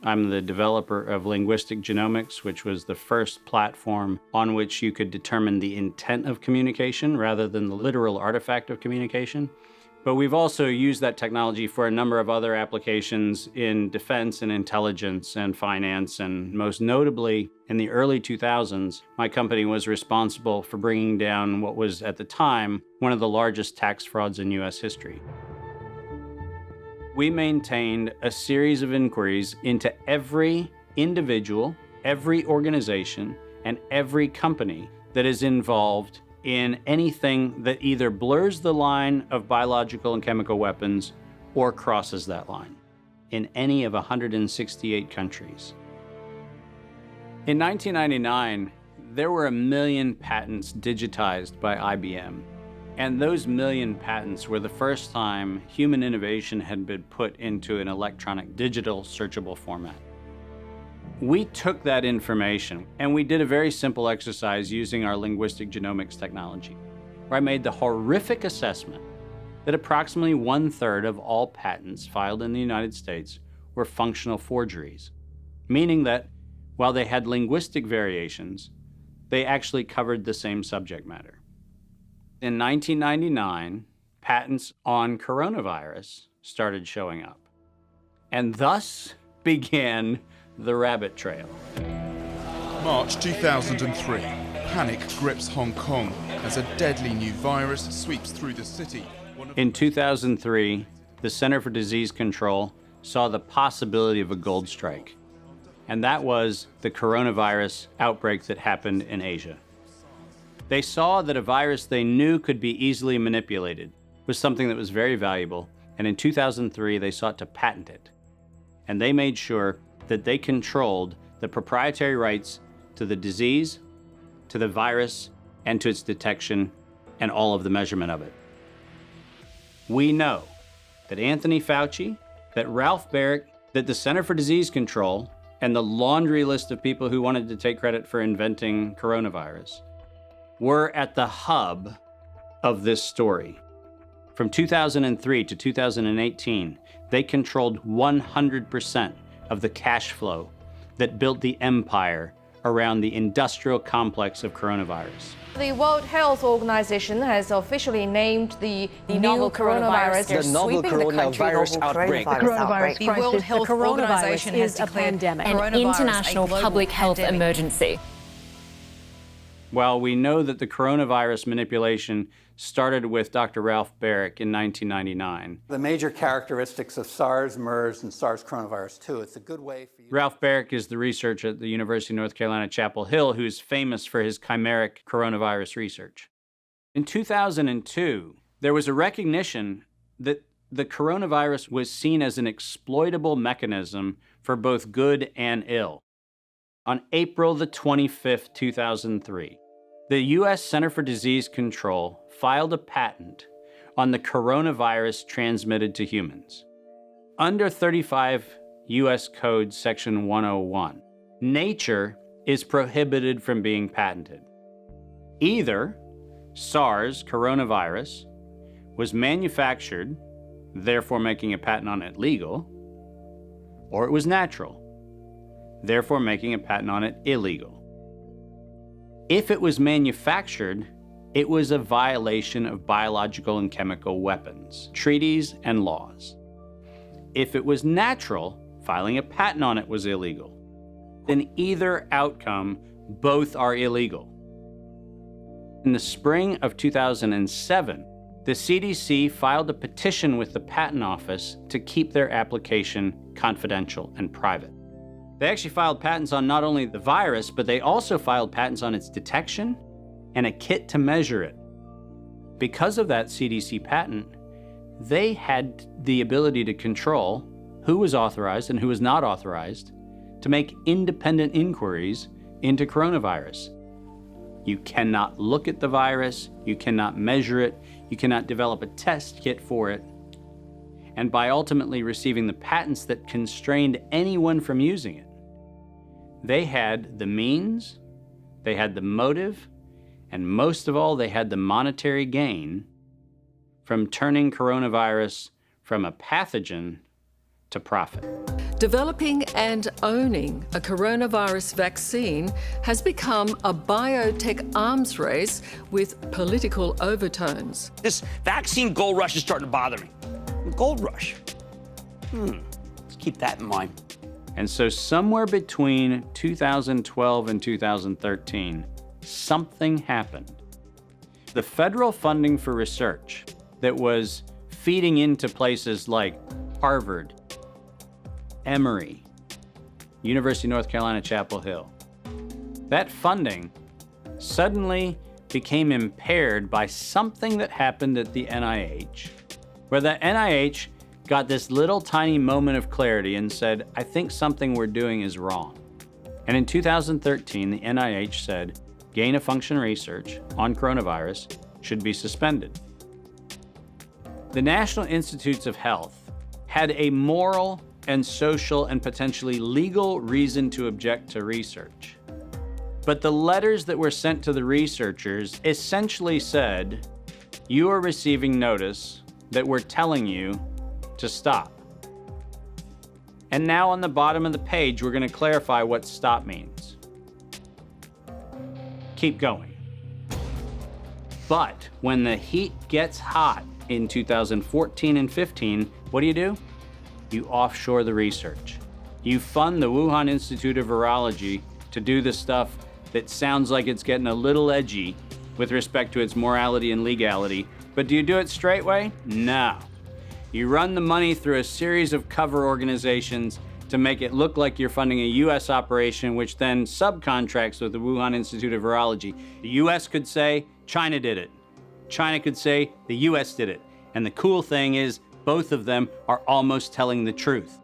I'm the developer of linguistic genomics, which was the first platform on which you could determine the intent of communication rather than the literal artifact of communication. But we've also used that technology for a number of other applications in defense and intelligence and finance, and most notably, in the early 2000s, my company was responsible for bringing down what was, at the time, one of the largest tax frauds in US history. We maintained a series of inquiries into every individual, every organization, and every company that is involved in anything that either blurs the line of biological and chemical weapons or crosses that line in any of 168 countries. In 1999, there were 1 million patents digitized by IBM. And those 1 million patents were the first time human innovation had been put into an electronic digital searchable format. We took that information and we did a very simple exercise using our linguistic genomics technology, where I made the horrific assessment that approximately 1/3 of all patents filed in the United States were functional forgeries, meaning that while they had linguistic variations, they actually covered the same subject matter. In 1999, patents on coronavirus started showing up, and thus began the rabbit trail. March 2003, panic grips Hong Kong as a deadly new virus sweeps through the city. In 2003, the Center for Disease Control saw the possibility of a gold strike, and that was the coronavirus outbreak that happened in Asia. They saw that a virus they knew could be easily manipulated was something that was very valuable, and in 2003 they sought to patent it. And they made sure that they controlled the proprietary rights to the disease, to the virus, and to its detection, and all of the measurement of it. We know that Anthony Fauci, that Ralph Baric, that the Center for Disease Control, and the laundry list of people who wanted to take credit for inventing coronavirus were at the hub of this story. From 2003 to 2018, they controlled 100% of the cash flow that built the empire around the industrial complex of coronavirus. The World Health Organization has officially named the novel coronavirus the novel coronavirus outbreak. The World Health Organization has declared an international public health emergency. While we know that the coronavirus manipulation started with Dr. Ralph Baric in 1999. The major characteristics of SARS, MERS, and SARS coronavirus 2, it's a good way for you... Ralph Baric is the researcher at the University of North Carolina, Chapel Hill, who's famous for his chimeric coronavirus research. In 2002, there was a recognition that the coronavirus was seen as an exploitable mechanism for both good and ill. On April the 25th, 2003, the U.S. Center for Disease Control filed a patent on the coronavirus transmitted to humans. Under 35 U.S. Code Section 101, nature is prohibited from being patented. Either SARS coronavirus was manufactured, therefore making a patent on it legal, or it was natural, therefore making a patent on it illegal. If it was manufactured, it was a violation of biological and chemical weapons, treaties, and laws. If it was natural, filing a patent on it was illegal. In either outcome, both are illegal. In the spring of 2007, the CDC filed a petition with the Patent Office to keep their application confidential and private. They actually filed patents on not only the virus, but they also filed patents on its detection and a kit to measure it. Because of that CDC patent, they had the ability to control who was authorized and who was not authorized to make independent inquiries into coronavirus. You cannot look at the virus, you cannot measure it, you cannot develop a test kit for it. And by ultimately receiving the patents that constrained anyone from using it, they had the means, they had the motive, and most of all, they had the monetary gain from turning coronavirus from a pathogen to profit. Developing and owning a coronavirus vaccine has become a biotech arms race with political overtones. This vaccine gold rush is starting to bother me. Gold rush. Let's keep that in mind. And so somewhere between 2012 and 2013, something happened. The federal funding for research that was feeding into places like Harvard, Emory, University of North Carolina, Chapel Hill, that funding suddenly became impaired by something that happened at the NIH, where the NIH got this little tiny moment of clarity and said, I think something we're doing is wrong. And in 2013, the NIH said, gain-of-function research on coronavirus should be suspended. The National Institutes of Health had a moral and social and potentially legal reason to object to research. But the letters that were sent to the researchers essentially said, you are receiving notice that we're telling you to stop. And now on the bottom of the page, we're going to clarify what stop means. Keep going. But when the heat gets hot in 2014 and 15, what do? You offshore the research. You fund the Wuhan Institute of Virology to do the stuff that sounds like it's getting a little edgy with respect to its morality and legality. But do you do it straight way? No. You run the money through a series of cover organizations to make it look like you're funding a U.S. operation, which then subcontracts with the Wuhan Institute of Virology. The U.S. could say, China did it. China could say, the U.S. did it. And the cool thing is, both of them are almost telling the truth.